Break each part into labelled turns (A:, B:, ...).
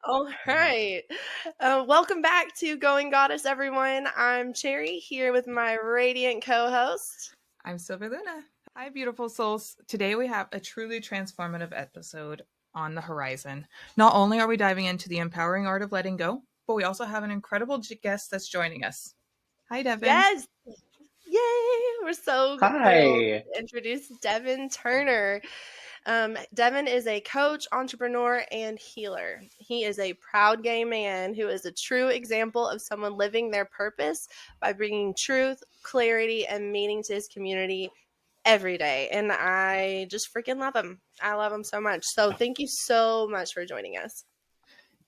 A: All right. Welcome back to Going Goddess, everyone. I'm Cherry here with my radiant co-host.
B: I'm Silver Luna. Hi, beautiful souls. Today we have a truly transformative episode on the horizon. Not only are we diving into the empowering art of letting go, but we also have an incredible guest that's joining us. Hi, Devin.
A: Yes. Yay. We're so thrilled
C: Hi.
A: to introduce Devin Turner. Devin is a coach, entrepreneur, and healer. He is a proud gay man who is a true example of someone living their purpose by bringing truth, clarity, and meaning to his community every day. And I just freaking love him. I love him so much. So thank you so much for joining us.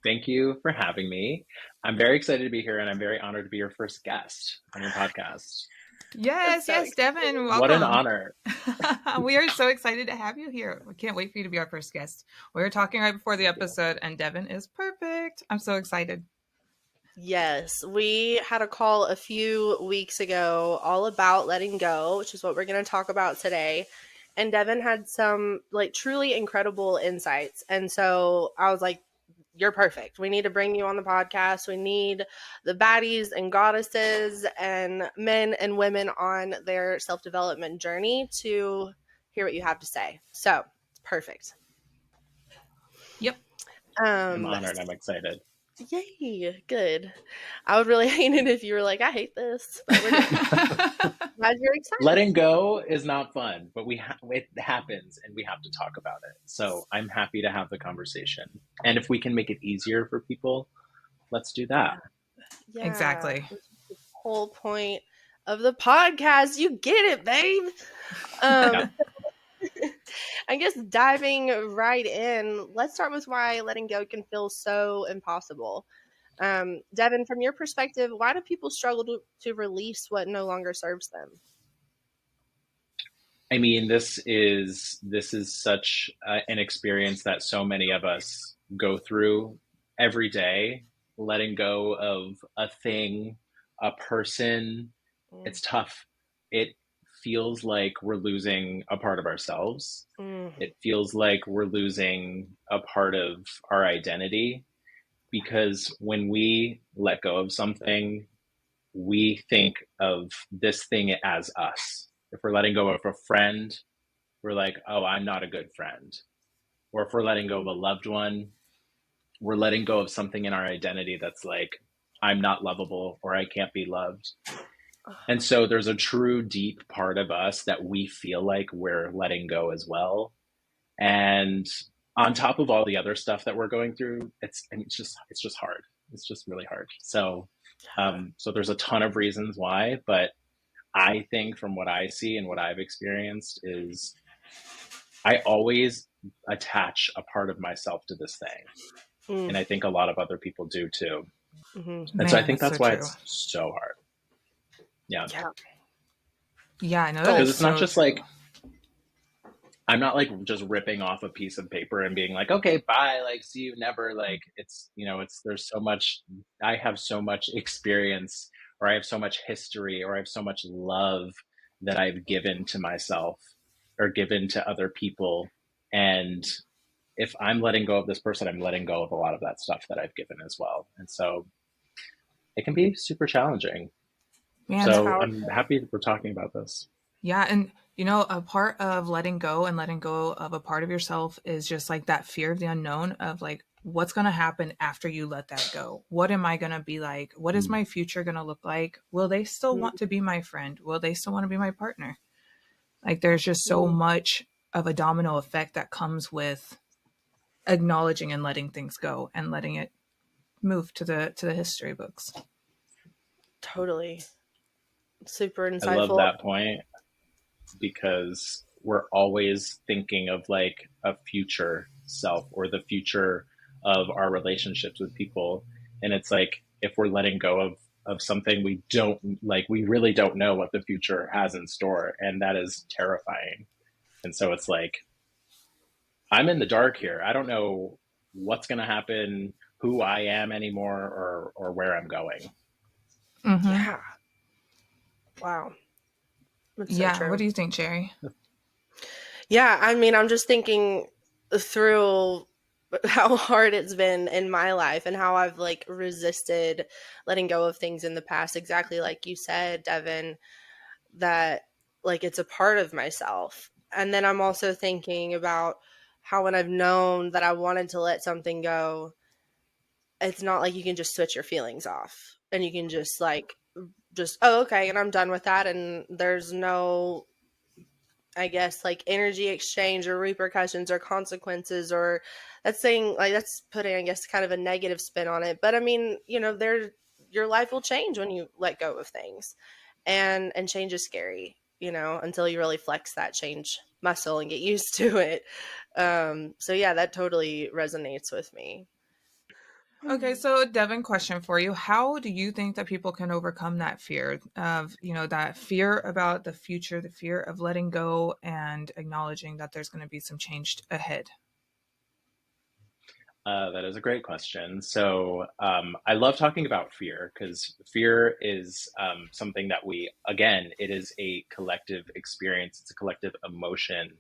C: Thank you for having me. I'm very excited to be here, and I'm very honored to be your first guest on your podcast.
B: Yes,
A: So
B: Devin, welcome.
C: What an honor.
B: We are so excited to have you here. We can't wait for you to be our first guest. We were talking right before the episode, and Devin is perfect. I'm so excited.
A: Yes, we had a call a few weeks ago all about letting go, which is what we're going to talk about today. And Devin had some truly incredible insights. And so I was like, you're perfect. We need to bring you on the podcast. We need the baddies and goddesses and men and women on their self-development journey to hear what you have to say. So it's perfect.
B: Yep.
C: I'm honored. I'm excited.
A: Yay, good. I would really hate it if you were like, I hate this. But we're glad you're excited.
C: Letting go is not fun, but it happens, and we have to talk about it. So I'm happy to have the conversation. And if we can make it easier for people, let's do that.
A: Yeah,
B: exactly.
A: The whole point of the podcast. You get it, babe.
C: Yeah.
A: I guess diving right in, let's start with why letting go can feel so impossible. Devin, from your perspective, why do people struggle to release what no longer serves them?
C: I mean, this is such an experience that so many of us go through every day. Letting go of a thing, a person, it's tough. It feels like we're losing a part of ourselves. It feels like we're losing a part of our identity, because when we let go of something, we think of this thing as us. If we're letting go of a friend, we're like, oh, I'm not a good friend. Or if we're letting go of a loved one, we're letting go of something in our identity that's like, I'm not lovable, or I can't be loved. And so there's a true deep part of us that we feel like we're letting go as well. And on top of all the other stuff that we're going through, it's just hard. It's just really hard. So there's a ton of reasons why, but I think from what I see and what I've experienced is I always attach a part of myself to this thing. And I think a lot of other people do too. And so I think that's why it's so hard. Yeah.
B: Yeah, I know.
C: Because it's not just like, I'm not like just ripping off a piece of paper and being like, okay, bye, like, see you never. Like, it's, there's so much, I have so much experience, or I have so much history, or I have so much love that I've given to myself or given to other people. And if I'm letting go of this person, I'm letting go of a lot of that stuff that I've given as well. And so it can be super challenging.
B: Man,
C: so I'm happy that we're talking about this.
B: Yeah. And, a part of letting go of a part of yourself is just like that fear of the unknown of like, what's going to happen after you let that go? What am I going to be like? What is my future going to look like? Will they still want to be my friend? Will they still want to be my partner? Like, there's just so much of a domino effect that comes with acknowledging and letting things go and letting it move to the history books.
A: Totally. Super insightful.
C: I love that point, because we're always thinking of like a future self or the future of our relationships with people. And it's like, if we're letting go of something, we really don't know what the future has in store. And that is terrifying. And so it's like, I'm in the dark here. I don't know what's going to happen, who I am anymore, or where I'm going.
B: Mm-hmm.
A: Yeah. Wow.
B: That's so true. What do you think, Cherry?
A: Yeah, I mean, I'm just thinking through how hard it's been in my life and how I've like resisted letting go of things in the past, exactly like you said, Devin, that like it's a part of myself. And then I'm also thinking about how when I've known that I wanted to let something go, it's not like you can just switch your feelings off and you can just like just oh okay and I'm done with that and there's no, I guess, like energy exchange or repercussions or consequences, or that's saying like that's putting, I guess, kind of a negative spin on it. But I mean, there your life will change when you let go of things. And change is scary, until you really flex that change muscle and get used to it. So yeah, that totally resonates with me.
B: Okay, so Devin, question for you. How do you think that people can overcome that fear of, that fear about the future, the fear of letting go and acknowledging that there's going to be some change ahead?
C: That is a great question. So, I love talking about fear because fear is something that again, it is a collective experience, it's a collective emotion.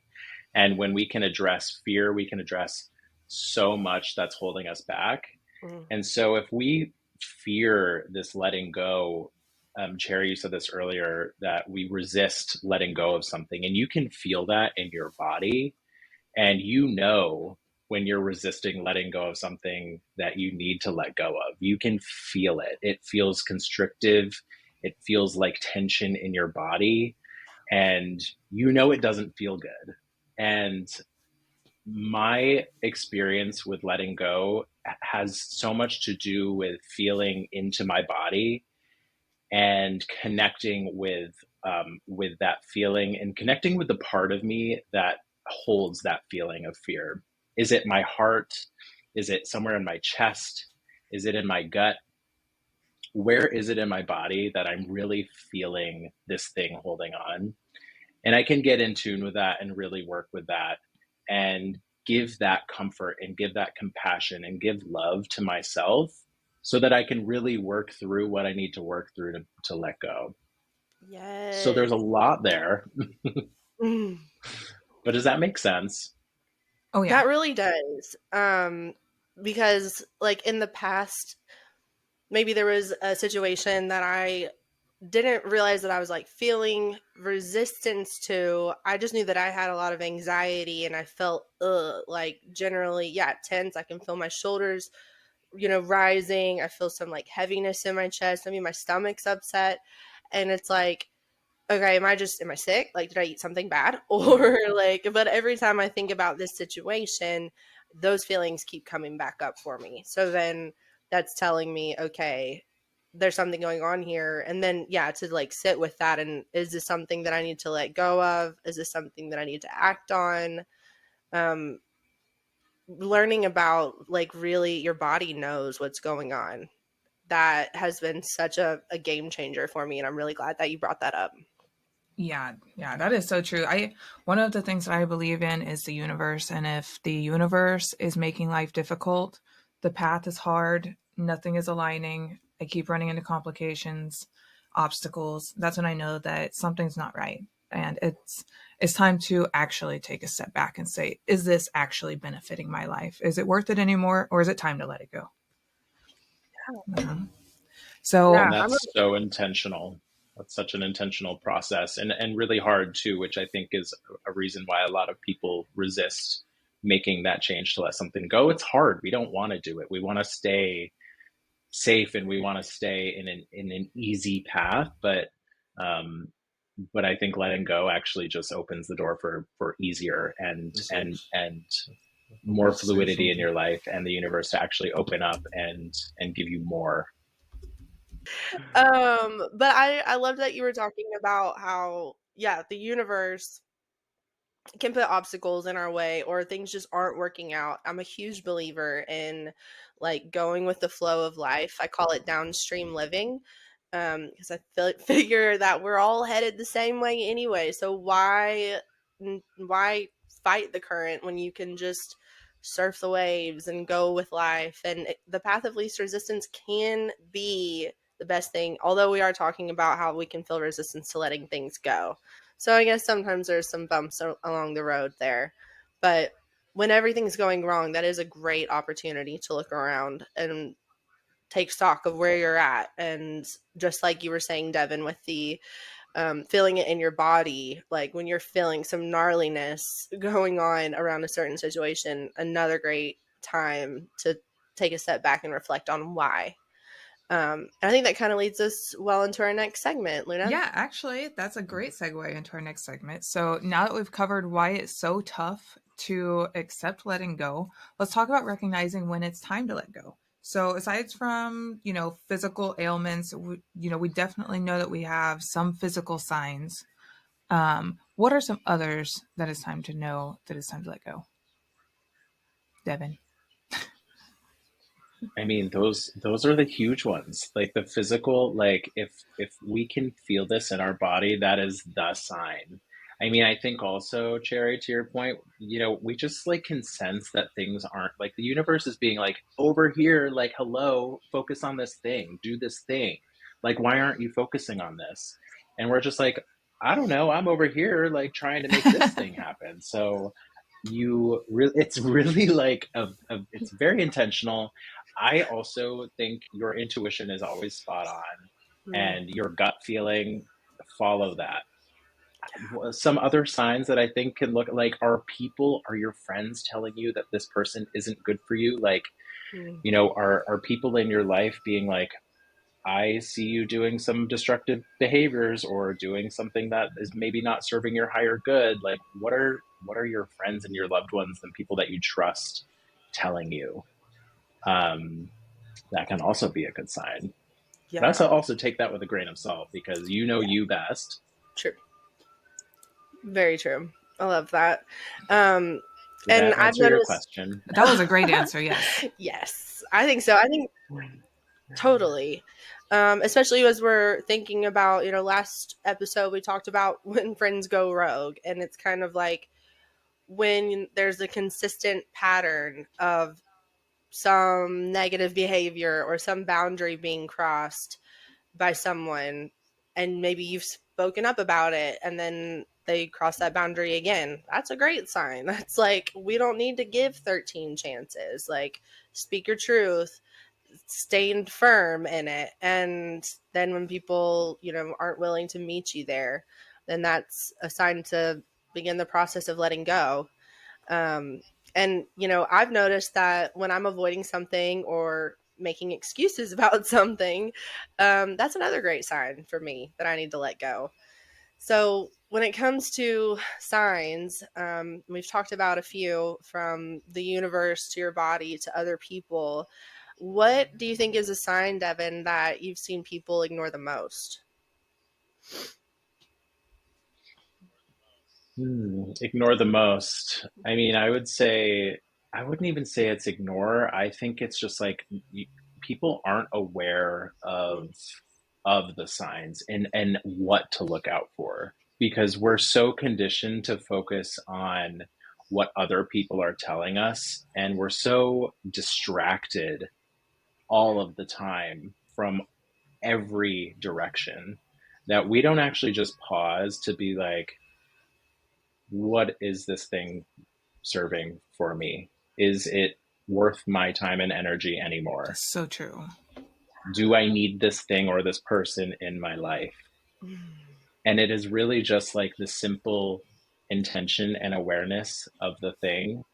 C: And when we can address fear, we can address so much that's holding us back.
A: Mm.
C: And so, if we fear this letting go, Cherry, you said this earlier that we resist letting go of something, and you can feel that in your body and when you're resisting letting go of something that you need to let go of. You can feel it. It feels constrictive. It feels like tension in your body. And it doesn't feel good. And my experience with letting go has so much to do with feeling into my body and connecting with that feeling and connecting with the part of me that holds that feeling of fear. Is it my heart? Is it somewhere in my chest? Is it in my gut? Where is it in my body that I'm really feeling this thing holding on? And I can get in tune with that and really work with that and give that comfort and give that compassion and give love to myself so that I can really work through what I need to work through to let go. So there's a
A: Yes.
C: lot there,
A: Mm.
C: but does that make sense?
B: Oh, yeah.
A: That really does. Because like in the past, maybe there was a situation that I didn't realize that I was like feeling resistance to. I just knew that I had a lot of anxiety and I felt like generally, yeah, tense. I can feel my shoulders, rising. I feel some like heaviness in my chest. I mean, my stomach's upset. And it's like, okay, am I sick? Like, did I eat something bad? Or like, but every time I think about this situation, those feelings keep coming back up for me. So then that's telling me, okay, there's something going on here. And then, yeah, to like sit with that. And is this something that I need to let go of? Is this something that I need to act on? Um, Learning about like really your body knows what's going on. That has been such a game changer for me. And I'm really glad that you brought that up.
B: Yeah, yeah, that is so true. I One of the things that I believe in is the universe, and if the universe is making life difficult, the path is hard, nothing is aligning, I keep running into complications, obstacles, that's when I know that something's not right. And it's time to actually take a step back and say, is this actually benefiting my life? Is it worth it anymore, or is it time to let it go? Mhm.
A: Yeah,
C: And
B: So,
A: I'm
C: that's so intentional. That's such an intentional process and really hard too, which I think is a reason why a lot of people resist making that change to let something go. It's hard. We don't want to do it. We want to stay safe and we want to stay in an easy path, um, but I think letting go actually just opens the door for easier and more fluidity in your life and the universe to actually open up and give you more.
A: but I love that you were talking about how, yeah, the universe can put obstacles in our way or things just aren't working out. I'm a huge believer in like going with the flow of life. I call it downstream living. Because figure that we're all headed the same way anyway. So why fight the current when you can just surf the waves and go with life? And the path of least resistance can be the best thing. Although we are talking about how we can feel resistance to letting things go. So I guess sometimes there's some bumps along the road there. But when everything's going wrong, that is a great opportunity to look around and take stock of where you're at. And just like you were saying, Devin, with the feeling it in your body, like when you're feeling some gnarliness going on around a certain situation, another great time to take a step back and reflect on why. I think that kind of leads us well into our next segment, Luna.
B: Yeah, actually, that's a great segue into our next segment. So now that we've covered why it's so tough to accept letting go, let's talk about recognizing when it's time to let go. So aside from, physical ailments, we definitely know that we have some physical signs. What are some others that it's time to know that it's time to let go? Devin.
C: I mean, those are the huge ones. Like the physical, like if we can feel this in our body, that is the sign. I mean, I think also, Cherry, to your point, we just like can sense that things aren't like the universe is being like over here, like hello, focus on this thing, do this thing. Like, why aren't you focusing on this? And we're just like, I don't know, I'm over here like trying to make this thing happen. So it's really like it's very intentional. I also think your intuition is always spot on
A: Mm,
C: and your gut feeling, follow that. Some other signs that I think can look like, are your friends telling you that this person isn't good for you? Like,
A: mm,
C: are people in your life being like, I see you doing some destructive behaviors or doing something that is maybe not serving your higher good? Like, what are your friends and your loved ones and people that you trust telling you? Um, that can also be a good sign. But
A: yeah,
C: also take that with a grain of salt because you know
A: yeah,
C: you best.
A: true. Very true. I love that. Um,
C: Did
A: and
C: that
A: I've
C: answer your
A: noticed,
C: question?
B: That was a great answer. Yes.
A: yes, I think so. I think totally. Especially as we're thinking about, last episode we talked about when friends go rogue, and it's kind of like when there's a consistent pattern of some negative behavior or some boundary being crossed by someone, and maybe you've spoken up about it and then they cross that boundary again. That's a great sign. That's like, we don't need to give 13 chances. Like, speak your truth, staying firm in it. And then when people, aren't willing to meet you there, then that's a sign to begin the process of letting go. um, and, I've noticed that when I'm avoiding something or making excuses about something, that's another great sign for me that I need to let go. So, when it comes to signs, we've talked about a few, from the universe to your body to other people. What do you think is a sign, Devin, that you've seen people ignore the most?
C: Ignore the most. I mean, I wouldn't even say it's ignore. I think it's just like people aren't aware
A: Mm,
C: of the signs and what to look out for because we're so conditioned to focus on what other people are telling us and we're so distracted all of the time from every direction that we don't actually just pause to be like, what is this thing serving for me? Is it worth my time and energy anymore?
B: That's so true.
C: Do I need this thing or this person in my life?
A: mm,
C: And it is really just like the simple intention and awareness of the thing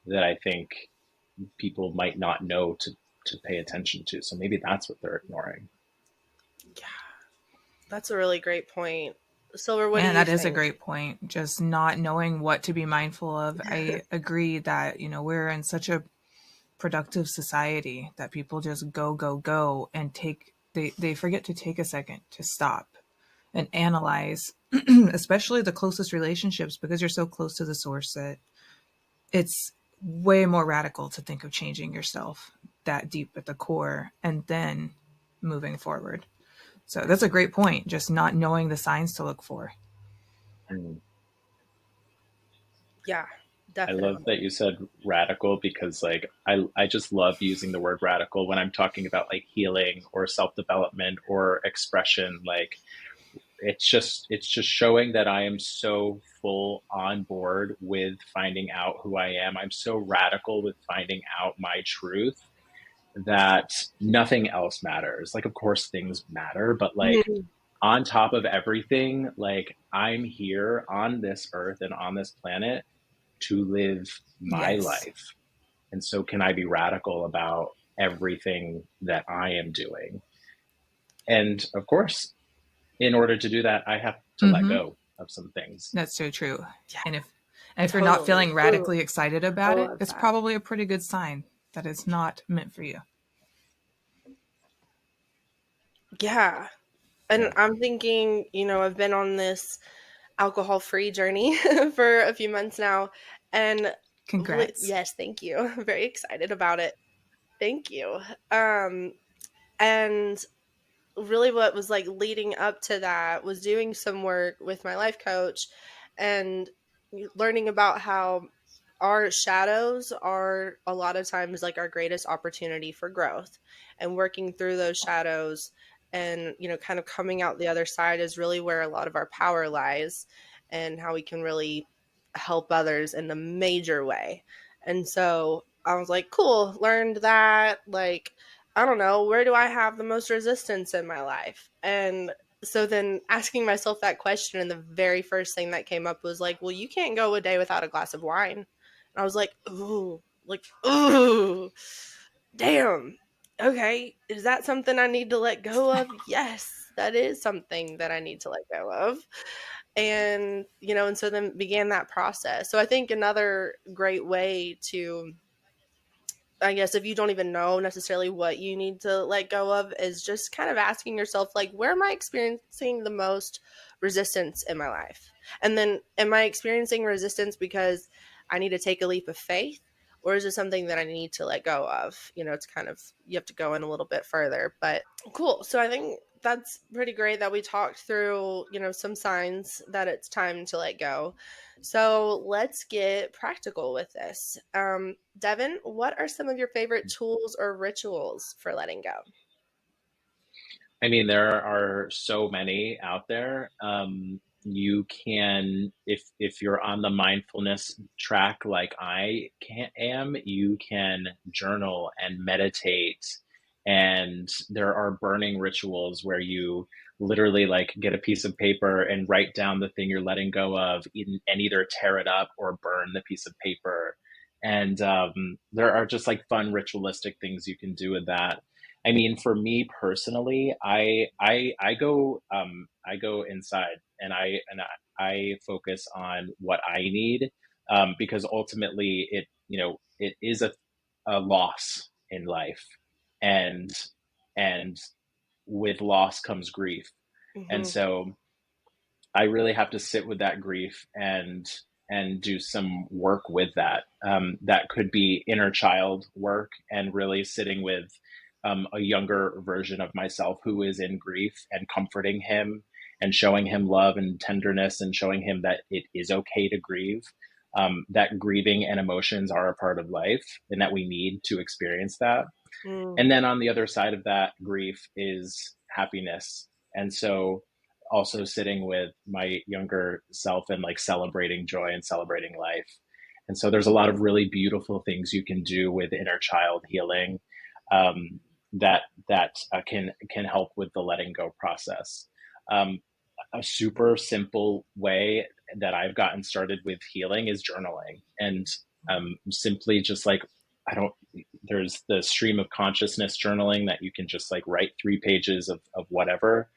C: that I think people might not know to pay attention to. So maybe that's what they're ignoring.
A: yeah, that's a really great point. Silver, what do
B: Man,
A: you
B: that is a
A: think?
B: great point. Just not knowing what to be mindful of. I agree that, we're in such a productive society that people just go, go, go and they forget to take a second to stop and analyze, especially the closest relationships, because you're so close to the source that it's way more radical to think of changing yourself that deep at the core and then moving forward. So that's a great point. Just not knowing the signs to look for.
C: Mm.
A: Yeah,
C: I love
A: definitely.
C: that you said radical because like I just love using the word radical when I'm talking about like healing or self-development or expression. Like it's just showing that I am so full on board with finding out who I am. I'm so radical with finding out my truth that nothing else matters. Like, of course things matter, but like
A: Mhm.
C: on top of everything, like I'm here on this earth and on this planet to live my
B: Yes.
C: life. And so can I be radical about everything that I am doing? And of course, in order to do that, I have to let
B: Mm-hmm.
C: go of some things.
B: That's so true.
A: Yeah,
B: And if you're not
A: totally.
B: feeling
A: Ooh,
B: radically excited
A: I
B: about it,
A: love
B: it's
A: that.
B: probably a pretty good sign that it's not meant for you.
A: Yeah. And
C: Yeah.
A: I'm thinking, I've been on this alcohol free journey for a few months now. And
B: Congrats.
A: yes, thank you. I'm very excited about it. Thank you. Um, and really what was like leading up to that was doing some work with my life coach and learning about how our shadows are a lot of times like our greatest opportunity for growth, and working through those shadows and kind of coming out the other side is really where a lot of our power lies, and how we can really help others in a major way. And so I was like, cool, learned that, like, I don't know, where do I have the most resistance in my life? And so then asking myself that question, and the very first thing that came up was like, well, you can't go a day without a glass of wine. And I was ooh, damn. Okay, is that something I need to let go of? Yes, that is something that I need to let go of. And so then began that process. So I think another great way to, I guess, if you don't even know necessarily what you need to let go of, is just kind of asking yourself, like, where am I experiencing the most resistance in my life? And then, am I experiencing resistance because I need to take a leap of faith? Or is it something that I need to let go of? It's kind of, you have to go in a little bit further. But cool. So I think that's pretty great that we talked through, some signs that it's time to let go. So let's get practical with this. Devin, what are some of your favorite tools or rituals for letting go?
C: I mean, there are so many out there. You can, if you're on the mindfulness track like am, you can journal and meditate. And there are burning rituals where you literally like get a piece of paper and write down the thing you're letting go of, and either tear it up or burn the piece of paper. And there are just like fun ritualistic things you can do with that. I mean, for me personally, I go inside and I focus on what I need, because ultimately it is a loss in life, and and with loss comes grief, and
A: Hmm.
C: so I really have to sit with that grief and do some work with that. That could be inner child work and really sitting with a younger version of myself who is in grief and comforting him and showing him love and tenderness and showing him that it is okay to grieve. That grieving and emotions are a part of life and that we need to experience that.
A: Mm,
C: And then on the other side of that grief is happiness. And so also sitting with my younger self and like celebrating joy and celebrating life. And so there's a lot of really beautiful things you can do with inner child healing, um, that can help with the letting go process. Um, a super simple way that I've gotten started with healing is journaling, and simply just like I don't. There's the stream of consciousness journaling that you can just like write 3 pages of whatever.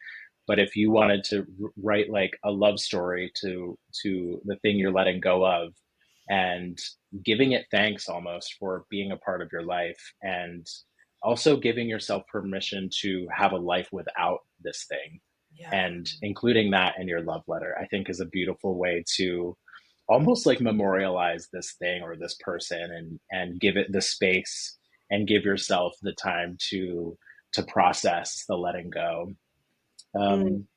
C: But if you wanted to write like a love story to the thing you're letting go of, and giving it thanks almost for being a part of your life, and also giving yourself permission to have a life without this thing,
B: Yeah.
C: and including that in your love letter, I think is a beautiful way to almost like memorialize this thing or this person, and give it the space and give yourself the time to process the letting go.
A: mm.
C: um,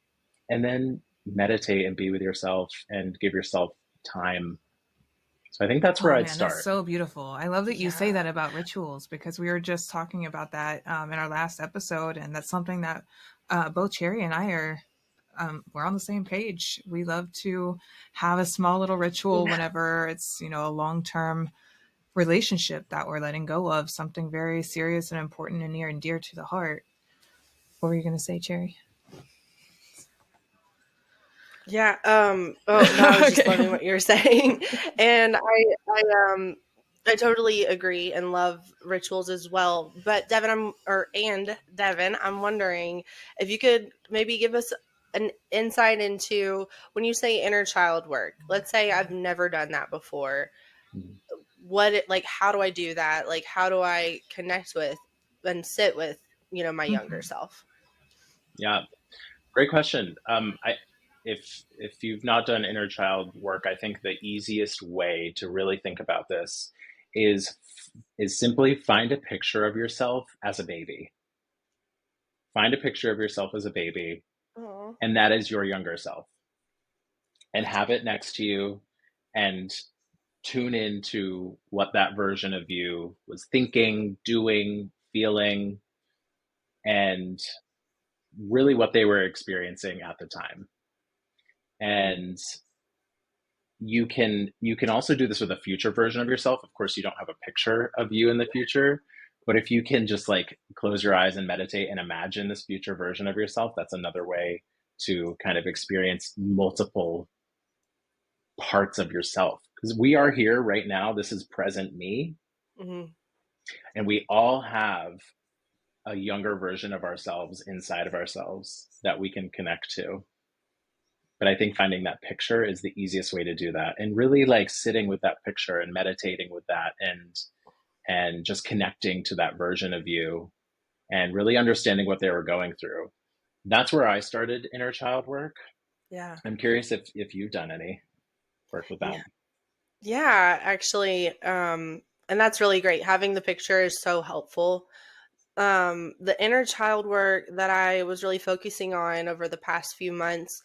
C: and then meditate and be with yourself and give yourself time. So I think that's where
B: Oh
C: I'd
B: man, that's
C: start.
B: so beautiful. I love that you say
A: Yeah.
B: that about rituals because we were just talking about that in our last episode, and that's something that both Cherry and I are we're on the same page. We love to have a small little ritual whenever it's, you know, a long term relationship that we're letting go of, something very serious and important and near and dear to the heart. What were you going to say, Cherry?
A: Yeah. Oh no, I was just
B: Okay.
A: loving what you were saying, and I totally agree and love rituals as well. But Devin, I'm wondering if you could maybe give us an insight into when you say inner child work. Let's say I've never done that before. What it like? How do I do that? Like, how do I connect with and sit with my younger
B: Mhm.
A: self?
C: Yeah, great question. If you've not done inner child work, I think the easiest way to really think about this is is simply find a picture of yourself as a baby. Find a picture of yourself as a baby,
A: Oh,
C: and that is your younger self, and
A: that's
C: have it next to you, and tune into what that version of you was thinking, doing, feeling, and really what they were experiencing at the time. And you can also do this with a future version of yourself. Of course, you don't have a picture of you in the future, but if you can just like close your eyes and meditate and imagine this future version of yourself, that's another way to kind of experience multiple parts of yourself. Because we are here right now, this is present me,
A: mhm.
C: and we all have a younger version of ourselves inside of ourselves that we can connect to. But I think finding that picture is the easiest way to do that, and really like sitting with that picture and meditating with that, and just connecting to that version of you and really understanding what they were going through. That's where I started inner child work.
A: Yeah.
C: I'm curious if you've done any work with that.
A: Yeah. Yeah, actually, and that's really great. Having the picture is so helpful. The inner child work that I was really focusing on over the past few months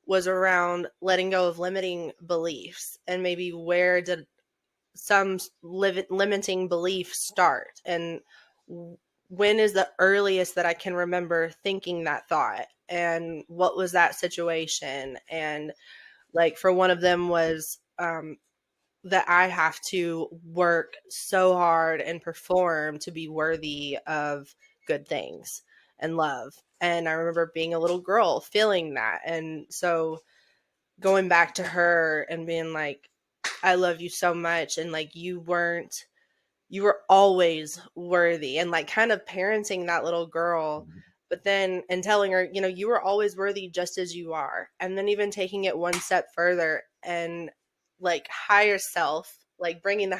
A: was around letting go of limiting beliefs and maybe where did some limiting beliefs start and when is the earliest that I can remember thinking that thought and what was that situation and like for one of them was that I have to work so hard and perform to be worthy of good things and love. And I remember being a little girl feeling that. And so going back to her and being like, I love you so much. And like, you were always worthy and like kind of parenting that little girl but then and telling her you were always worthy just as you are and then even taking it one step further and like higher self like bringing the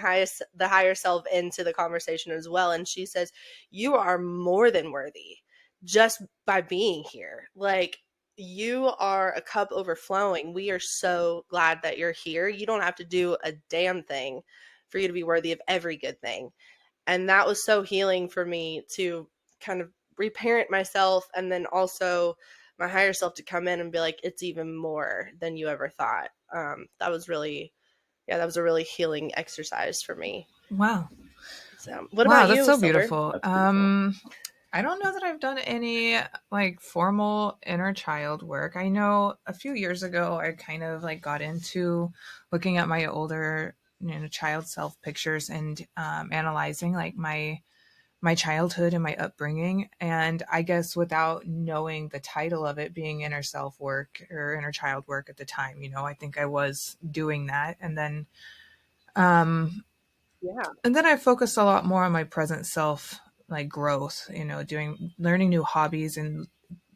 A: higher self into the conversation as well and she says you are more than worthy just by being here like you are a cup overflowing we are so glad that you're here you don't have to do a damn thing for you to be worthy of every good thing. And that was so healing for me to kind of reparent myself and then also my higher self to come in and be like, it's even more than you ever thought. That was really, yeah, that was a really healing exercise for me.
B: Wow.
A: So, what
B: Wow,
A: about
B: that's
A: you,
B: so
A: Silver?
B: beautiful.
C: That's beautiful.
B: I don't know that I've done any like formal inner child work. I know a few years ago I kind of like got into looking at my older, you know, child self pictures and analyzing like my childhood and my upbringing. And I guess without knowing the title of it being inner self work or inner child work at the time, you know, I think I was doing that. Um,
A: Yeah.
B: and then I focused a lot more on my present self, like growth, you know, learning new hobbies. And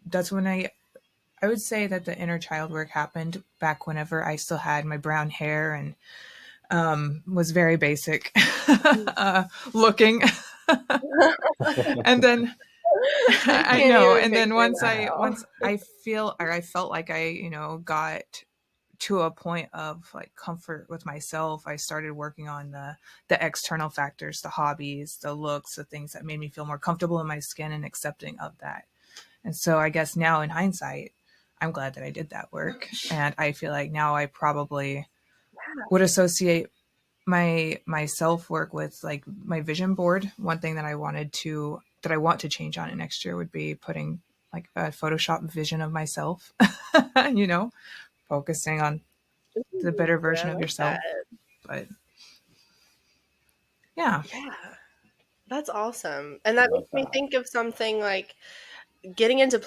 B: that's when I would say that the inner child work happened back whenever I still had my brown hair and was very basic looking. And then
A: I
B: I
A: can't
B: know.
A: even
B: And then
A: picture that
B: once I feel or I felt like I, you know, got to a point of like comfort with myself, I started working on the external factors, the hobbies, the looks, the things that made me feel more comfortable in my skin and accepting of that. And so I guess now in hindsight, I'm glad that I did that work. And I feel like now I probably would associate my self work with like my vision board. One thing that I want to change on it next year would be putting like a Photoshop vision of myself, you know, focusing on the
A: Ooh,
B: better
A: I
B: version of
A: like that.
B: yourself. But yeah.
A: Yeah, that's awesome. And
C: I
A: that
C: love
A: makes me
C: that.
A: think of something like getting into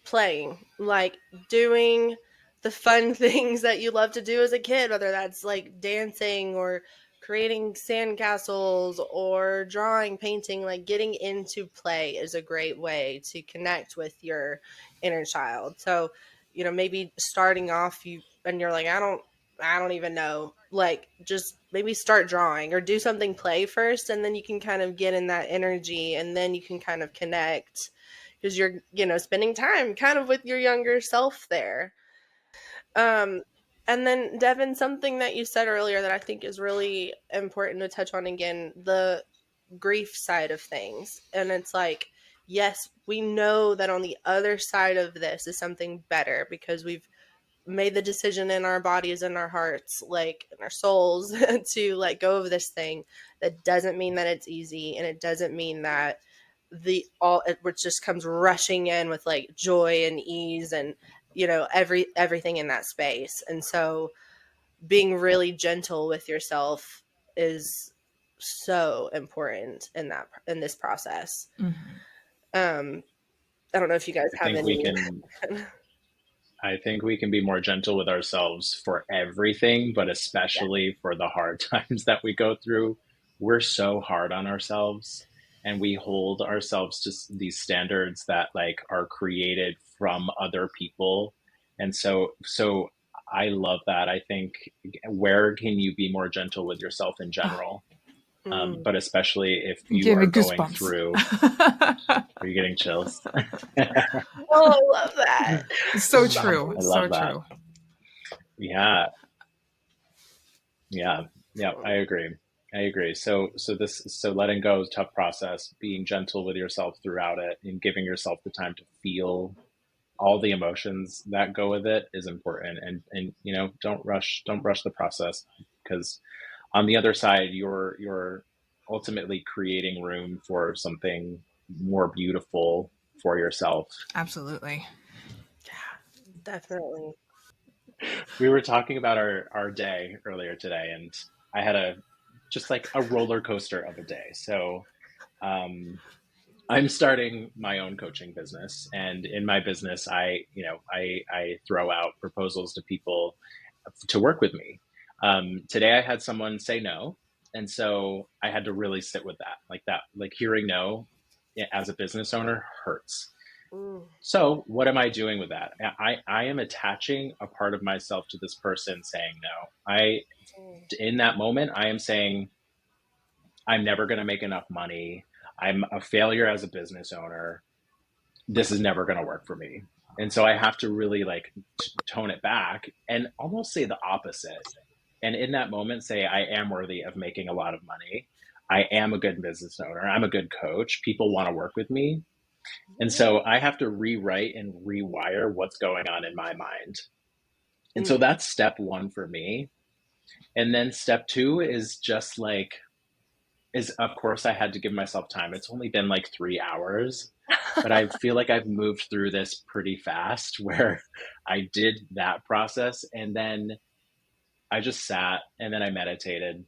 A: playing, like doing the fun things that you love to do as a kid, whether that's like dancing or creating sandcastles or drawing, painting, like getting into play is a great way to connect with your inner child. So, maybe starting off and you're like, I don't even know. Like just maybe start drawing or do something play first and then you can kind of get in that energy and then you can kind of connect because you're, spending time kind of with your younger self there. Um, and then Devin, something that you said earlier that I think is really important to touch on again, the grief side of things. And it's like, yes, we know that on the other side of this is something better because we've made the decision in our bodies and our hearts, like in our souls, to let go of this thing. That doesn't mean that it's easy, and it doesn't mean that the all it which just comes rushing in with like joy and ease and everything in that space. And so being really gentle with yourself is so important in this process.
B: Mhm.
A: um I don't know if you guys
C: I
A: have
C: think we
A: any.
C: can I think we can be more gentle with ourselves for everything, but
A: Yeah.
C: especially for the hard times that we go through. We're so hard on ourselves and we hold ourselves to these standards that like are created from other people. And so I love that. I think where can you be more gentle with yourself in
B: Oh,
C: general?
A: Mm.
C: But especially if you
B: give
C: are
B: me
C: going
B: goosebumps.
C: through, are you getting chills?
A: Oh, I love that.
B: So true.
C: I
B: So
C: love that.
B: true.
C: Yeah, yeah, yeah, I
A: Awesome.
C: agree. I agree. So letting go is a tough process, being gentle with yourself throughout it and giving yourself the time to feel all the emotions that go with it is important. And don't rush the process because on the other side you're ultimately creating room for something more beautiful for yourself.
B: Absolutely.
A: Yeah, definitely.
C: We were talking about our day earlier today, and I had a just like a roller coaster of a day. So um, I'm starting my own coaching business, and in my business, I throw out proposals to people to work with me. Today, I had someone say no, and so I had to really sit with that. Like hearing no as a business owner hurts.
A: Mm,
C: So, what am I doing with that? I am attaching a part of myself to this person saying no.
A: mm,
C: In that moment, I am saying, I'm never going to make enough money. I'm a failure as a business owner. This is never going to work for me. And so I have to really like tone it back and almost say the opposite. And in that moment, say, I am worthy of making a lot of money. I am a good business owner. I'm a good coach. People want to work with me. And so I have to rewrite and rewire what's going on in my mind. And so
A: mm,
C: that's step one for me. And then step two is just like, is of course I had to give myself time. It's only been like 3 hours, but I feel like I've moved through this pretty fast where I did that process and then I just sat and then I meditated.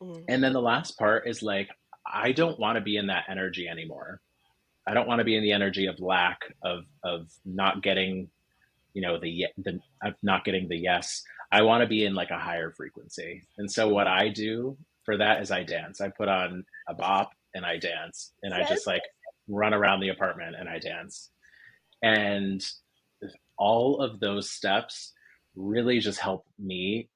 A: mm,
C: And then the last part is like, I don't want to be in that energy anymore. I don't want to be in the energy of lack of not getting the of not getting the yes. I want to be in like a higher frequency. And so what
A: mm.
C: I do for that is I dance. I put on a bop and I dance and I
A: Yes.
C: just like run around the apartment and I dance. And all of those steps really just help me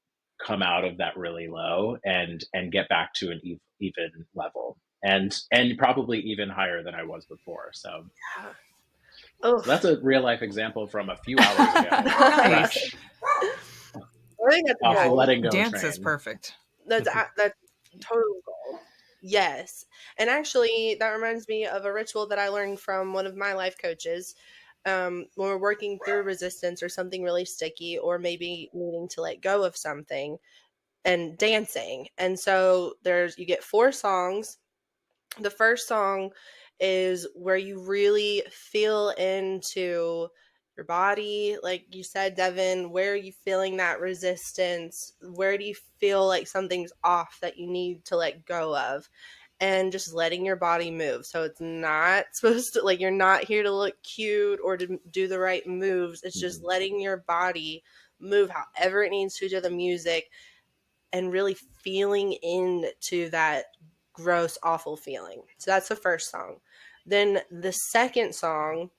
C: come out of that really low and get back to an even level and probably even higher than I was before.
A: Yeah. Oh,
C: So that's a real life example from a few hours ago,
B: Nice.
C: fresh
A: I think that's
C: off the
B: Yeah.
A: gold.
C: letting go
B: Dance is
C: train.
B: perfect.
A: That's total gold. Yes. And actually, that reminds me of a ritual that I learned from one of my life coaches. When we're working through resistance or something really sticky, or maybe needing to let go of something, and dancing. And so you get four songs. The first song is where you really feel into your body. Like you said, Devin, where are you feeling that resistance? Where do you feel like something's off that you need to let go of? And just letting your body move. So it's not supposed to, like, you're not here to look cute or to do the right moves. It's just
C: Mhm.
A: letting your body move however it needs to the music, and really feeling into that gross, awful feeling. So that's the first song. Then the second song,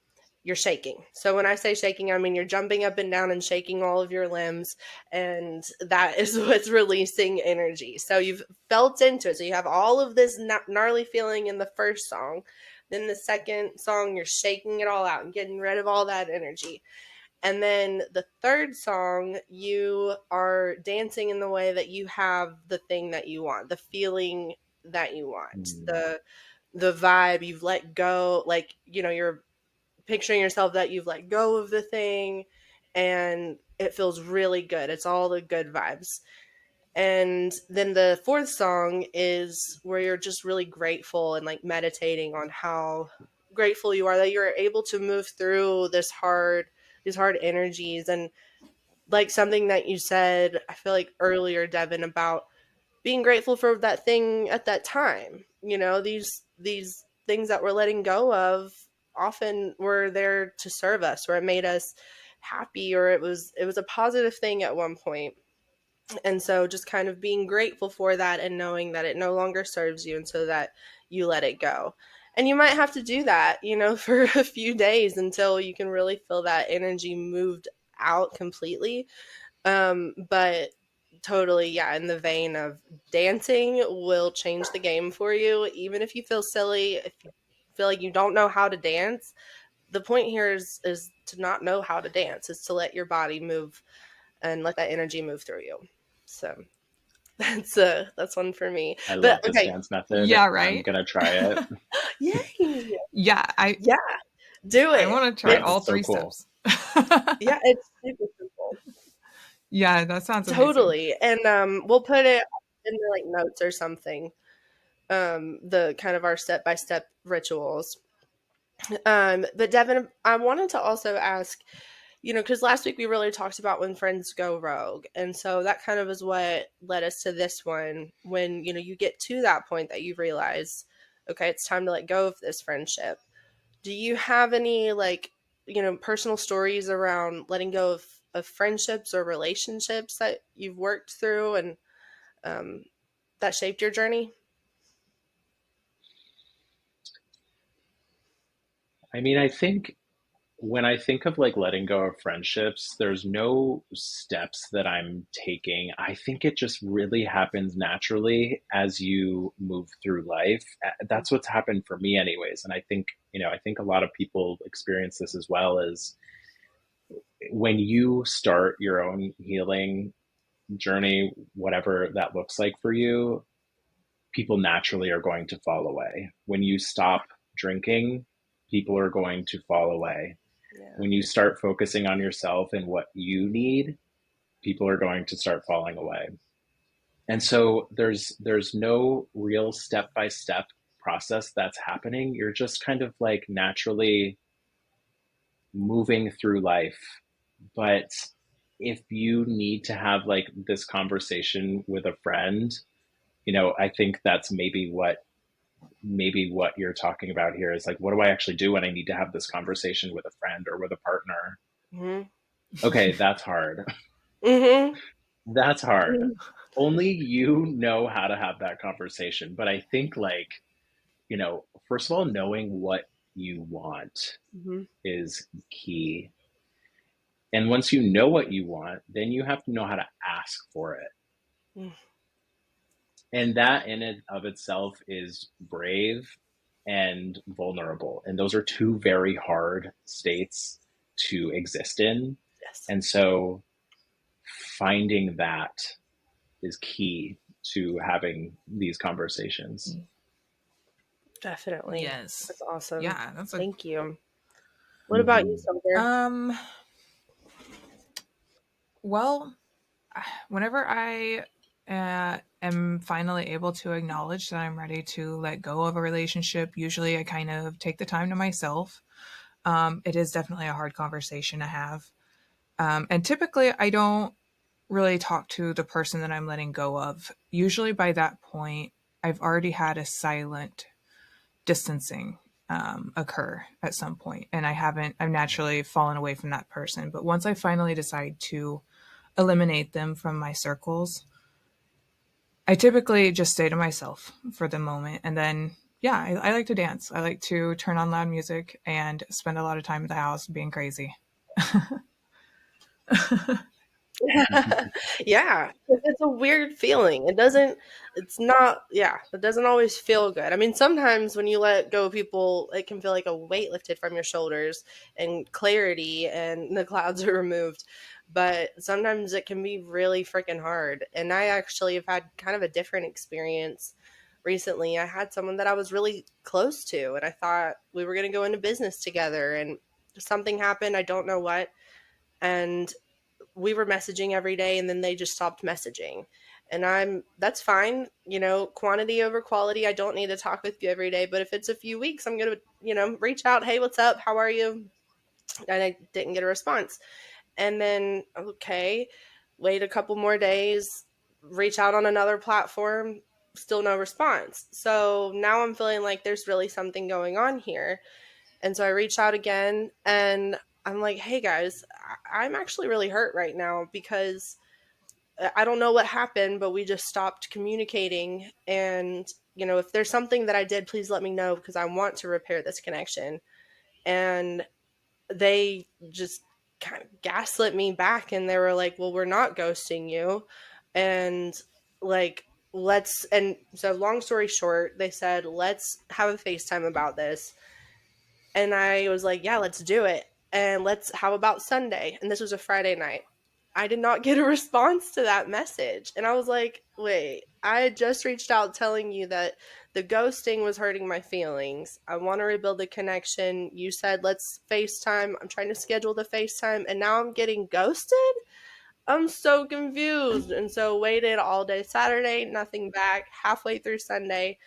A: you're shaking. So when I say shaking, I mean you're jumping up and down and shaking all of your limbs, and that is what's releasing energy. So you've felt into it. So you have all of this gnarly feeling in the first song. Then the second song, you're shaking it all out and getting rid of all that energy. And then the third song, you are dancing in the way that you have the thing that you want, the feeling that you want,
C: Mm.
A: the vibe you've let go, like, you're picturing yourself that you've let go of the thing, and it feels really good. It's all the good vibes. And then the fourth song is where you're just really grateful and like meditating on how grateful you are that you're able to move through these hard energies. And like something that you said, I feel like earlier, Devin, about being grateful for that thing at that time. These things that we're letting go of often were there to serve us, or it made us happy, or it was a positive thing at one point. And so just kind of being grateful for that and knowing that it no longer serves you, and so that you let it go. And you might have to do that, for a few days until you can really feel that energy moved out completely. But totally, yeah, in the vein of dancing will change the game for you. Even if you feel silly, if you feel like you don't know how to dance, the point here is to not know how to dance, is to let your body move and let that energy move through you. So that's one for me.
C: I love
A: But
C: this
A: okay,
C: dance method.
B: Yeah,
C: I'm
B: right.
C: gonna try it.
A: yay,
B: Yeah, I
A: yeah, do
B: I
A: it.
B: want to try
C: Yeah,
B: all
A: It's
C: it's so
B: three
C: cool.
B: steps.
A: yeah, it's super simple.
B: Yeah, that sounds amazing.
A: Totally. And we'll put it in the like notes or something. The kind of our step by step rituals. But Devin, I wanted to also ask, because last week we really talked about when friends go rogue. And so that kind of is what led us to this one. When, you get to that point that you realize, okay, it's time to let go of this friendship. Do you have any like, personal stories around letting go of friendships or relationships that you've worked through, and um, that shaped your journey?
C: I mean, I think when I think of like letting go of friendships, there's no steps that I'm taking. I think it just really happens naturally as you move through life. That's what's happened for me, anyways. And I think a lot of people experience this as well. Is when you start your own healing journey, whatever that looks like for you, people naturally are going to fall away. When you stop drinking, people are going to fall away.
A: Yeah.
C: When you start focusing on yourself and what you need, people are going to start falling away. And so there's no real step by step process that's happening. You're just kind of like naturally moving through life. But if you need to have like this conversation with a friend, I think that's maybe what you're talking about here is like, what do I actually do when I need to have this conversation with a friend or with a partner?
A: Mm-hmm.
C: Okay, that's hard.
A: Mm-hmm.
C: That's hard.
A: Mm-hmm.
C: Only you know how to have that conversation. But I think, like, first of all, knowing what you want
A: Mm-hmm.
C: is key. And once you know what you want, then you have to know how to ask for it. And that in and of itself is brave and vulnerable. And those are two very hard states to exist in.
A: Yes,
C: And so finding that is key to having these conversations.
A: definitely.
B: Yes.
A: That's awesome.
B: Yeah, that's a
A: Thank you. What about you,
C: Hmm.
A: Silver?
B: um well, whenever I am finally able to acknowledge that I'm ready to let go of a relationship, usually I kind of take the time to myself. It is definitely a hard conversation to have. And typically, I don't really talk to the person that I'm letting go of. Usually, by that point, I've already had a silent distancing occur at some point, and I've naturally fallen away from that person. But once I finally decide to eliminate them from my circles, I typically just stay to myself for the moment. And then, yeah, I like to dance. I like to turn on loud music and spend a lot of time at the house being crazy.
A: Yeah, it's a weird feeling. It's not, yeah, it doesn't always feel good. I mean, sometimes when you let go of people, it can feel like a weight lifted from your shoulders and clarity and the clouds are removed. But sometimes it can be really freaking hard. And I actually have had kind of a different experience recently. I had someone that I was really close to, and I thought we were going to go into business together, and something happened. I don't know what. And we were messaging every day and then they just stopped messaging. And that's fine, quantity over quality. I don't need to talk with you every day, but if it's a few weeks, I'm going to, reach out, "Hey, what's up? How are you?" And I didn't get a response. And then, okay, wait a couple more days, reach out on another platform, still no response. So now I'm feeling like there's really something going on here. And so I reached out again and I'm like, "Hey guys, I'm actually really hurt right now because I don't know what happened, but we just stopped communicating. And, if there's something that I did, please let me know because I want to repair this connection." And they just kind of gaslit me back and they were like, "Well, we're not ghosting you." And like, and so long story short, they said, "Let's have a FaceTime about this." And I was like, "Yeah, let's do it. And how about Sunday?" And this was a Friday night. I did not get a response to that message. And I was like, "Wait, I had just reached out telling you that the ghosting was hurting my feelings. I want to rebuild the connection. You said, let's FaceTime. I'm trying to schedule the FaceTime. And now I'm getting ghosted?" I'm so confused. And so waited all day Saturday, nothing back, halfway through Sunday.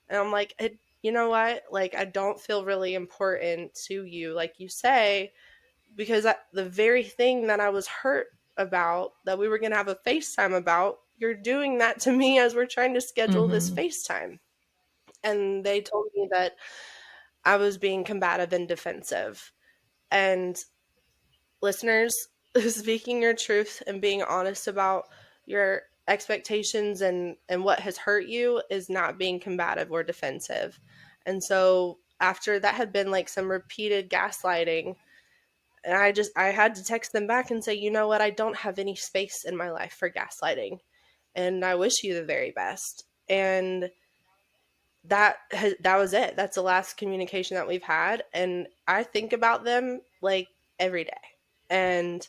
A: And I'm like, you know what? Like, I don't feel really important to you, like you say, because the very thing that I was hurt about, that we were going to have a FaceTime about, you're doing that to me as we're trying to schedule this
B: Mm-hmm.
A: FaceTime. And they told me that I was being combative and defensive. And listeners, speaking your truth and being honest about your expectations and what has hurt you is not being combative or defensive. And so after that had been like some repeated gaslighting, and I had to text them back and say, "You know what? I don't have any space in my life for gaslighting, and I wish you the very best." And that was it. That's the last communication that we've had, and I think about them like every day. And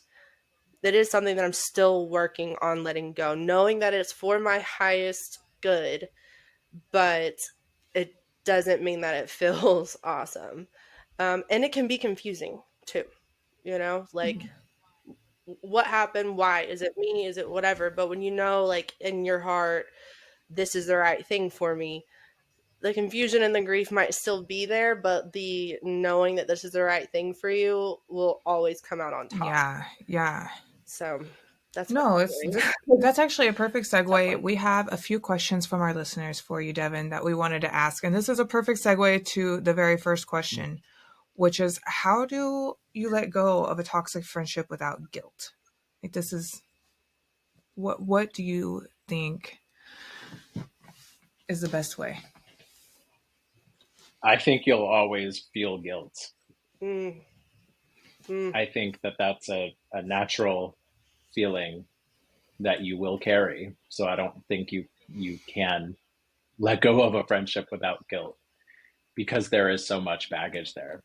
A: that is something that I'm still working on letting go, knowing that it's for my highest good, but it doesn't mean that it feels awesome. And it can be confusing too, like, what happened? Why? Is it me? Is it whatever? But when you know, like, in your heart, this is the right thing for me, the confusion and the grief might still be there, but the knowing that this is the right thing for you will always come out on top.
B: Yeah, yeah.
A: So that's what
B: No,
A: I'm doing.
B: that's actually a perfect
A: Tough
B: segue.
A: one.
B: We have a few questions from our listeners for you, Devin, that we wanted to ask. And this is a perfect segue to the very first question, which is, how do you let go of a toxic friendship without guilt? Like, this is what do you think is the best way?
C: I think you'll always feel guilt.
A: Mm, mm,
C: I think that that's a natural feeling that you will carry. So I don't think you can let go of a friendship without guilt because there is so much baggage there.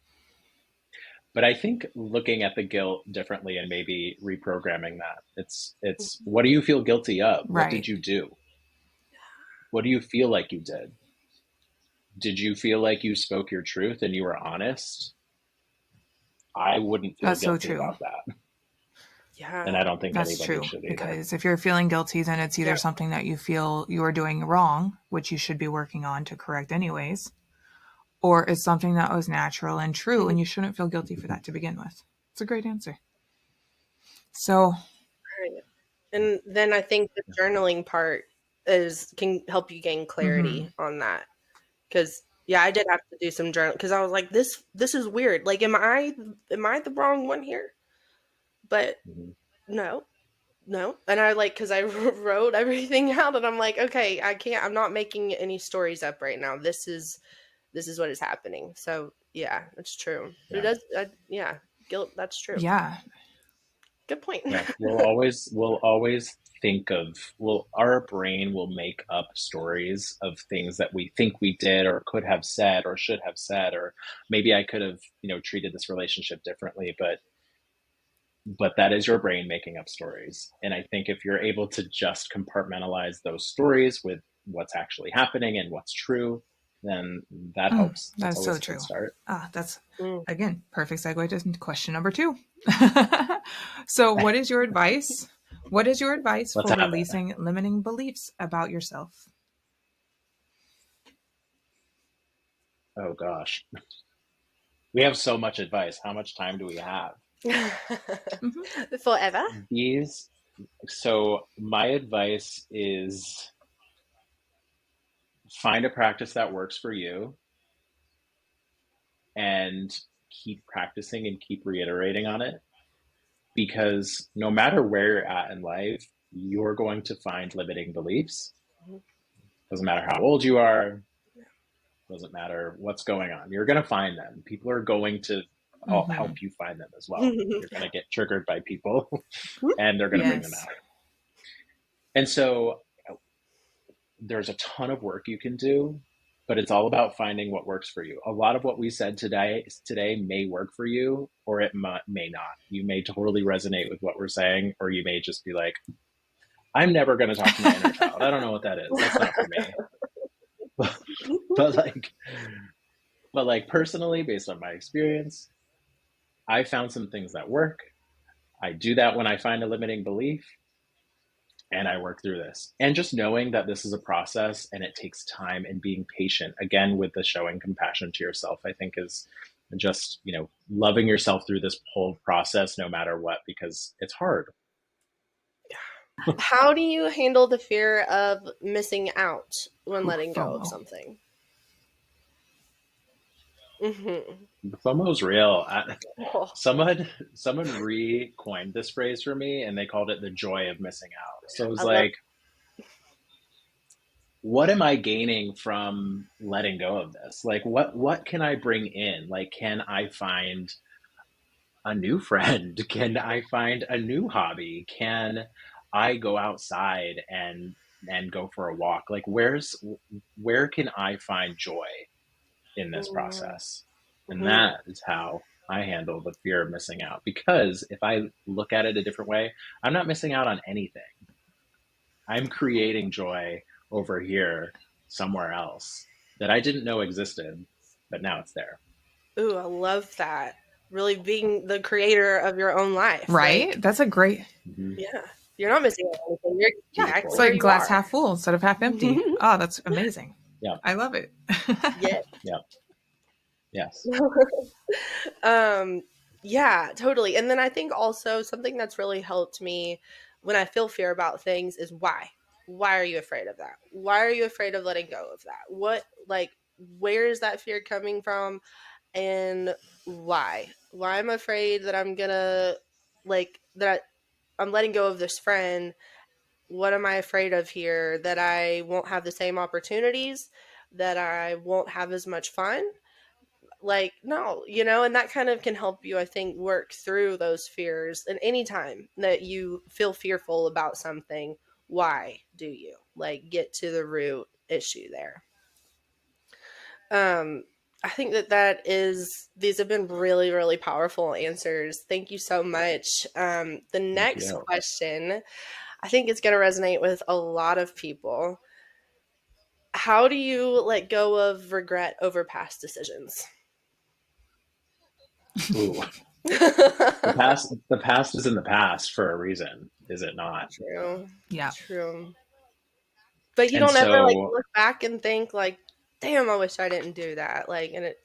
C: But I think looking at the guilt differently and maybe reprogramming that. It's what do you feel guilty of? What did
B: Right.
C: you do? What do you feel like you did? Did you feel like you spoke your truth and you were honest? I wouldn't feel
B: That's so
C: guilty
B: true.
C: about that. And
A: Yeah.
C: I don't think
B: That's
C: anybody
B: true.
C: should either.
B: Because if you're feeling guilty, then it's either
A: Yeah.
B: something that you feel you are doing wrong, which you should be working on to correct anyways, or it's something that was natural and true,
A: Mhm.
B: and you shouldn't feel guilty for that to begin with. It's a great answer. So,
A: Right. And then I think the journaling part is can help you gain
B: mm-hmm.
A: clarity on that. Because yeah, I did have to do some journal because I was like, this is weird. Like, am I the wrong one here? But
C: Mm-hmm.
A: no, no. And I like because I wrote everything out, and I'm like, okay, I can't. I'm not making any stories up right now. This is what is happening. So yeah, it's true. But it
C: Yeah.
A: does. Yeah, guilt. That's true.
B: Yeah.
A: Good point.
C: Yeah. We'll always think of, well, our brain will make up stories of things that we think we did or could have said or should have said, or maybe I could have, treated this relationship differently, but that is your brain making up stories. And I think if you're able to just compartmentalize those stories with what's actually happening and what's true, then that helps. That's
B: That's so
C: always a good
B: true.
C: start.
B: That's,
A: Mm.
B: again, perfect segue to question number 2. So, what is your advice? What is your advice
C: Let's
B: for
C: have it.
B: releasing limiting beliefs about yourself?
C: Oh gosh. We have so much advice. How much time do we have?
B: Mm-hmm.
A: Forever.
C: These, so my advice is find a practice that works for you and keep practicing and keep reiterating on it, because no matter where you're at in life, you're going to find limiting beliefs. Doesn't matter how old you are, doesn't matter what's going on. You're going to find them. People are going to all
B: Mm-hmm.
C: help you find them as well. You're going to get triggered by people and they're going to bring them
B: Yes.
C: out. And so there's a ton of work you can do, but it's all about finding what works for you. A lot of what we said today may work for you, or it may not. You may totally resonate with what we're saying, or you may just be like, I'm never going to talk to my inner child. I don't know what that is. That's not for me. but like, but like personally, based on my experience, I found some things that work. I do that when I find a limiting belief, and I work through this. And just knowing that this is a process and it takes time, and being patient, again, with the showing compassion to yourself, I think is just, loving yourself through this whole process, no matter what, because it's hard.
A: How do you handle the fear of missing out when
B: Ooh,
A: letting go of
B: FOMO.
A: something? Hmm.
C: FOMO's real.
A: Oh,
C: Someone re-coined this phrase for me, and they called it the joy of missing out. So it was
A: I love.
C: like, what am I gaining from letting go of this? Like, what can I bring in? Like, can I find a new friend? Can I find a new hobby? Can I go outside and go for a walk? Like, where can I find joy in this process? And
A: Mm-hmm.
C: that is how I handle the fear of missing out. Because if I look at it a different way, I'm not missing out on anything. I'm creating joy over here somewhere else that I didn't know existed, but now it's there.
A: Ooh, I love that. Really being the creator of your own life.
B: Right?
A: Like,
B: That's a great,
C: Mm-hmm.
A: yeah, you're not missing out on anything. You're
B: yeah, it's
A: exactly
C: Beautiful.
A: where
B: like
A: you
B: glass
A: are.
B: half full instead of half empty. Oh, that's amazing.
C: Yeah.
B: I love it.
A: Yeah.
C: Yeah. Yes.
A: um, yeah, totally. And then I think also something that's really helped me when I feel fear about things is why. Why are you afraid of that? Why are you afraid of letting go of that? Where is that fear coming from? And why? Why I'm afraid that I'm gonna, I'm letting go of this friend. What am I afraid of here? That I won't have the same opportunities, that I won't have as much fun? Like, no, and that kind of can help you, I think, work through those fears. And anytime that you feel fearful about something, why do you? Like, get to the root issue there. Um, I think these have been really, really powerful answers. Thank you so much. The
C: Thank
A: next
C: you.
A: question, I think it's going to resonate with a lot of people. How do you let go of regret over past decisions?
C: Ooh. The past is in the past for a reason, is it not?
A: True.
B: Yeah.
A: True. But you
C: And
A: don't ever like
C: so
A: look back and think like, damn, I wish I didn't do that. Like, and it,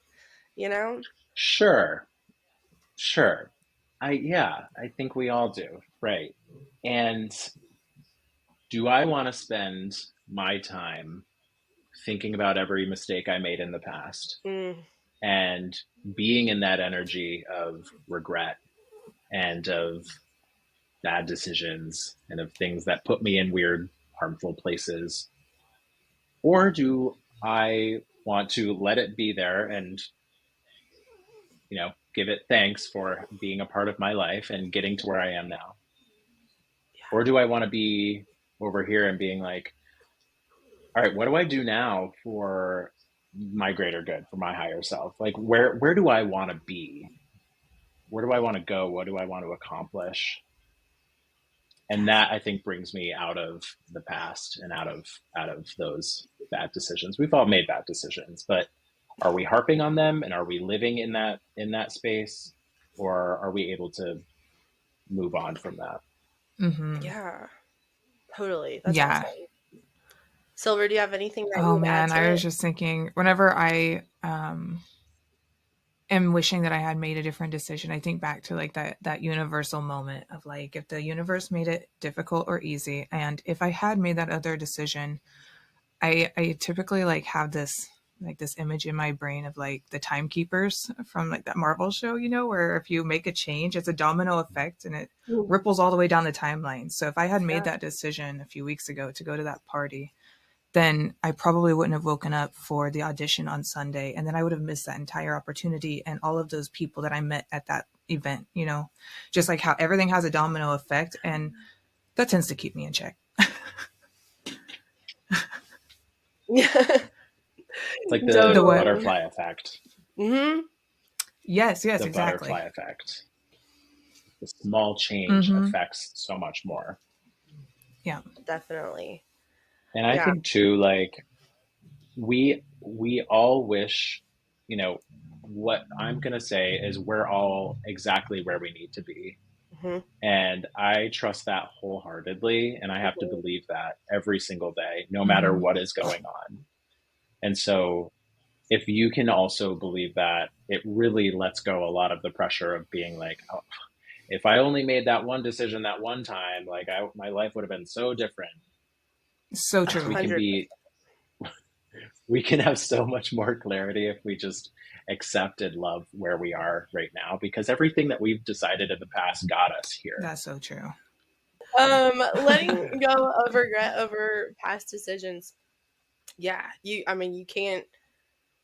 A: you know?
C: sure, sure. Yeah, I think we all do, right? And do I want to spend my time thinking about every mistake I made in the past
A: Mm,
C: and being in that energy of regret and of bad decisions and of things that put me in weird, harmful places? Or do I want to let it be there and, give it thanks for being a part of my life and getting to where I am now? Or do I want to be over here and being like, all right, what do I do now for my greater good, for my higher self? Like where do I want to be? Where do I want to go? What do I want to accomplish? And
A: yes.
C: that, I think, brings me out of the past and out of those bad decisions. We've all made bad decisions, but are we harping on them and are we living in that space, or are we able to move on from that?
B: Mm-hmm.
A: Yeah. Totally. That's
B: Yeah.
A: awesome. Silver, do you have anything that you
B: Oh
A: would add
B: man,
A: to
B: I was
A: it?
B: just thinking whenever I am wishing that I had made a different decision, I think back to like that universal moment of like if the universe made it difficult or easy, and if I had made that other decision, I typically like have this image in my brain of like the timekeepers from like that Marvel show, where if you make a change, it's a domino effect and it
A: Mm,
B: ripples all the way down the timeline. So if I had made
A: yeah.
B: that decision a few weeks ago to go to that party, then I probably wouldn't have woken up for the audition on Sunday. And then I would have missed that entire opportunity and all of those people that I met at that event, just like how everything has a domino effect. And that tends to keep me in check.
A: Yeah.
C: It's like
B: The
C: the
B: what?
A: Totally.
C: butterfly effect.
A: Mm-hmm.
B: Yes, yes,
C: The
B: exactly.
C: butterfly effect. The small change
B: Mm-hmm.
C: affects so much more.
B: Yeah.
A: Definitely.
C: And I
A: Yeah.
C: think too, like we all wish, what I'm gonna say is we're all exactly where we need to be.
A: Mm-hmm.
C: And I trust that wholeheartedly. And I have to believe that every single day, no matter
B: Mm-hmm.
C: what is going on. And so if you can also believe that, it really lets go a lot of the pressure of being like, oh, if I only made that one decision that one time, like my life would have been so different.
B: So true.
C: We can
A: 100.
C: be, we can have so much more clarity if we just accept and love where we are right now, because everything that we've decided in the past got us here.
B: That's so true.
A: Letting go of regret over past decisions. Yeah. I mean, you can't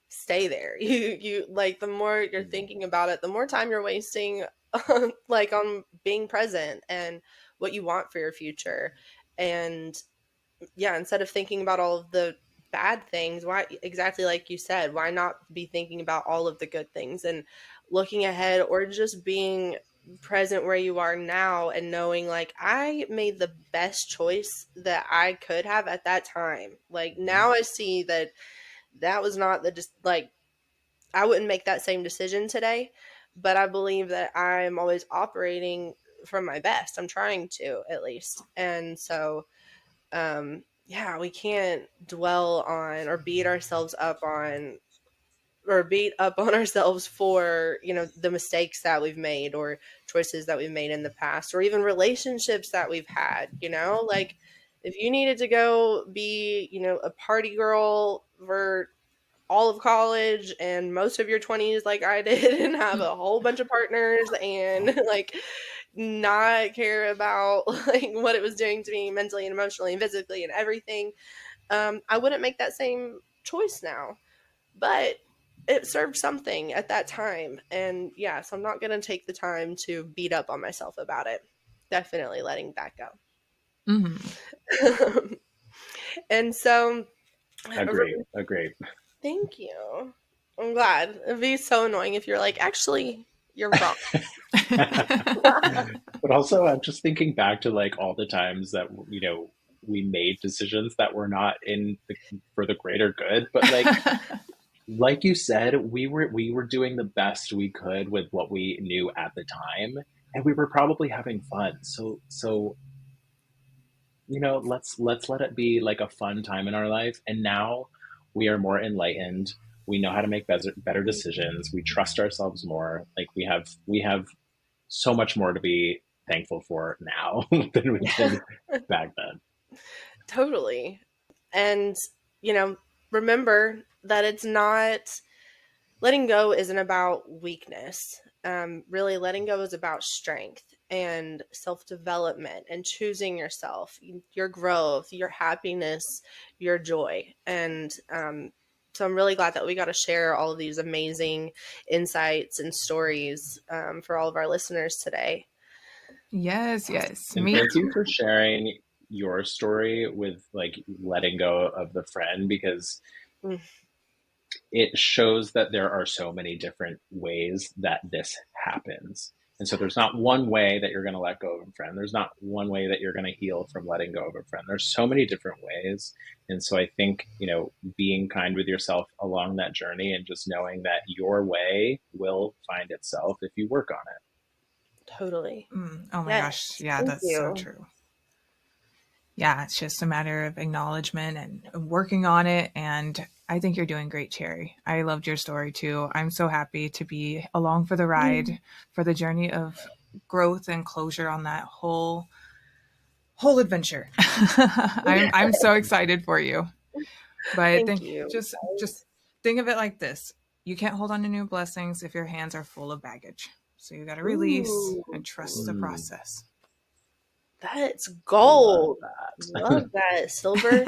A: stay there. You like the more you're thinking about it, the more time you're wasting like on being present and what you want for your future. And yeah, instead of thinking about all of the bad things, why exactly like you said, why not be thinking about all of the good things and looking ahead, or just being present where you are now and knowing like I made the best choice that I could have at that time. Like now I see that that was not the just like I wouldn't make that same decision today, but I believe that I'm always operating from my best. I'm trying to at least. And so yeah, we can't dwell on or beat ourselves up on or beat up on ourselves for, the mistakes that we've made or choices that we've made in the past or even relationships that we've had. Like if you needed to go be, a party girl for all of college and most of your 20s like I did and have a whole bunch of partners and like not care about like what it was doing to me mentally and emotionally and physically and everything, I wouldn't make that same choice now. But it served something at that time. And yeah, so I'm not going to take the time to beat up on myself about it. Definitely letting that
B: Mm-hmm.
A: go. And so,
C: Agree, agree.
A: thank you. I'm glad. It'd be so annoying if you're like, actually, you're wrong.
C: But also, I'm just thinking back to like all the times that we made decisions that were not for the greater good, but like like you said, we were doing the best we could with what we knew at the time, and we were probably having fun. So let's let it be like a fun time in our life. And now we are more enlightened. We know how to make better decisions. We trust ourselves more. Like we have so much more to be thankful for now than we did back then.
A: Totally. And, you know, remember that it's not, letting go isn't about weakness. Really, letting go is about strength and self development and choosing yourself, your growth, your happiness, your joy. And so I'm really glad that we got to share all of these amazing insights and stories for all of our listeners today.
B: Yes, yes.
C: And
B: Me
C: thank you
B: too.
C: for sharing your story with like letting go of the friend, because
A: Mm,
C: it shows that there are so many different ways that this happens. And so there's not one way that you're going to let go of a friend. There's not one way that you're going to heal from letting go of a friend. There's so many different ways. And so I think, being kind with yourself along that journey and just knowing that your way will find itself if you work on it.
A: totally.
B: Oh my gosh.
A: Yes.
B: Yeah,
A: Thank
B: that's so
A: you.
B: true. Yeah, it's just a matter of acknowledgement and working on it. And I think you're doing great, Cherry. I loved your story too. I'm so happy to be along for the ride, for the journey of growth and closure on that whole adventure. I'm so excited for you. But
A: Thank
B: think
A: you.
B: just think of it like this. You can't hold on to new blessings if your hands are full of baggage. So you got to release
A: Ooh.
B: and trust the
C: Mm,
B: process.
A: That's
C: love
A: gold.
C: that.
A: Love that, Silver.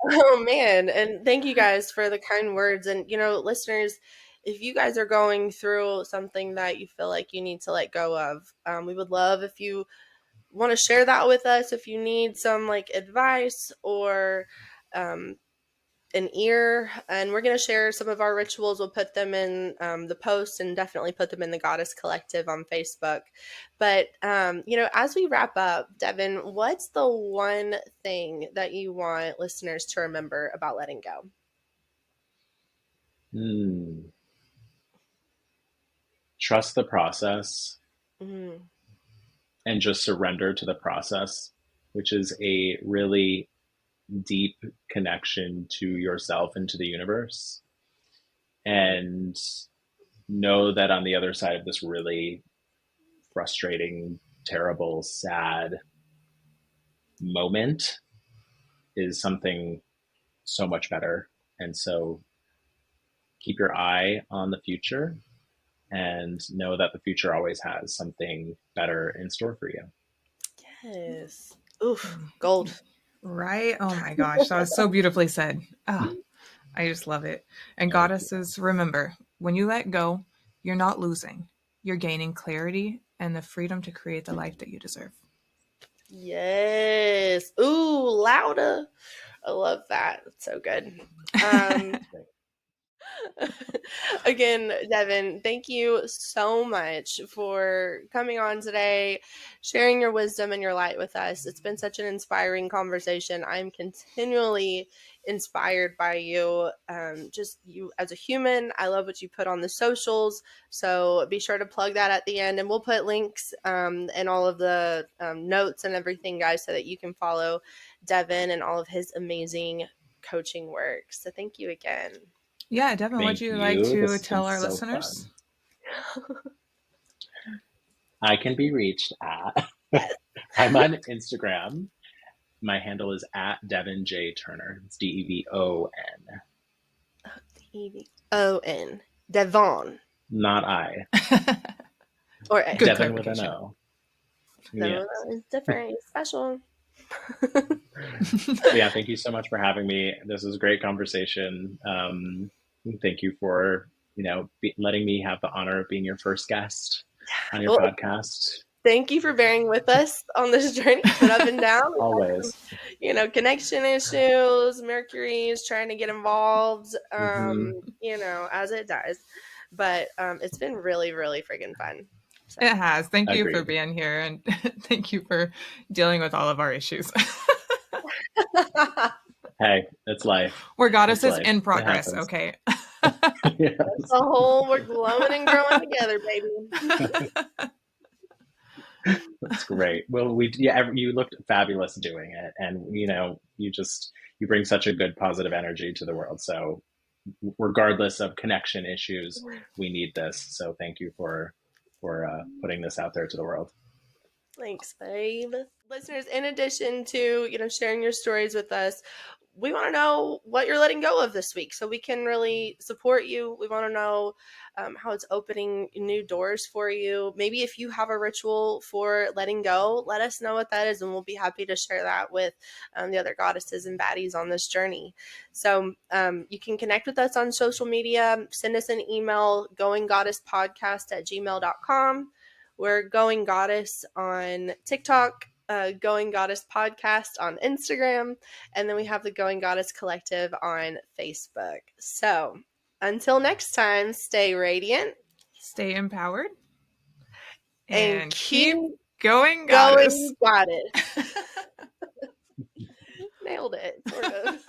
A: Oh man, and thank you guys for the kind words. And listeners, if you guys are going through something that you feel like you need to let go of, we would love if you want to share that with us. If you need some like advice or um, an ear, and we're going to share some of our rituals. We'll put them in the post and definitely put them in the Goddess Collective on Facebook. But as we wrap up, Devin, what's the one thing that you want listeners to remember about letting go?
C: Mm, trust the process
A: Mm,
C: and just surrender to the process, which is a really deep connection to yourself and to the universe. And know that on the other side of this really frustrating, terrible, sad moment is something so much better. And so keep your eye on the future and know that the future always has something better in store for you.
A: yes. Oof, gold.
B: Right? Oh my gosh, that was so beautifully said. Ah, I just love it. And
C: Thank you.
B: goddesses, remember, when you let go, you're not losing. You're gaining clarity and the freedom to create the life that you deserve.
A: Yes. Ooh, louder. I love that. It's so good. Um, Again, Devin, thank you so much for coming on today, sharing your wisdom and your light with us. It's been such an inspiring conversation. I'm continually inspired by you, just you as a human. I love what you put on the socials. So be sure to plug that at the end, and we'll put links and all of the notes and everything, guys, so that you can follow Devin and all of his amazing coaching work. So thank you again.
B: Yeah, Devin, would
C: Thank
B: you like
C: you.
B: to
C: This has been
B: tell our
C: so
B: listeners?
C: fun. I can be reached at,
A: Yes.
C: I'm on Instagram. My handle is at Devin J. Turner. It's DEVON,
A: Devon. Devon.
C: not I.
A: Or A.
B: Good
C: Devin with an
B: clarification.
C: O.
A: Devon
C: Yes.
A: is different. It's special.
C: But yeah, thank you so much for having me. This was a great conversation. Thank you for letting me have the honor of being your first guest on your
A: Well,
C: podcast.
A: thank you for bearing with us on this journey. It's been up and down. We've had some,
C: Always.
A: connection issues. Mercury's trying to get involved,
C: Hmm.
A: as it does. But it's been really, really friggin' fun. So.
B: It has. Thank you for
C: Agreed.
B: being here and thank you for dealing with all of our issues.
C: Hey, it's life.
B: We're
C: It's
B: goddesses
C: life.
B: in
C: It
B: progress,
C: happens.
B: okay?
A: That's
C: Yes.
A: the whole, we're glowing and growing together, baby.
C: That's great. Well, you looked fabulous doing it, and you bring such a good positive energy to the world. So, regardless of connection issues, we need this. So, thank you for putting this out there to the world.
A: Thanks, babe. Listeners, in addition to, sharing your stories with us, we want to know what you're letting go of this week so we can really support you. We want to know how it's opening new doors for you. Maybe if you have a ritual for letting go, let us know what that is, and we'll be happy to share that with the other goddesses and baddies on this journey. So you can connect with us on social media. Send us an email, goinggoddesspodcast@gmail.com. We're Going Goddess on TikTok, Going Goddess Podcast on Instagram, and then we have the Going Goddess Collective on Facebook. So until next time, stay radiant
B: Stay empowered
A: and
B: and
A: keep
B: keep going, goddess.
A: going goddess. Nailed it, sort of.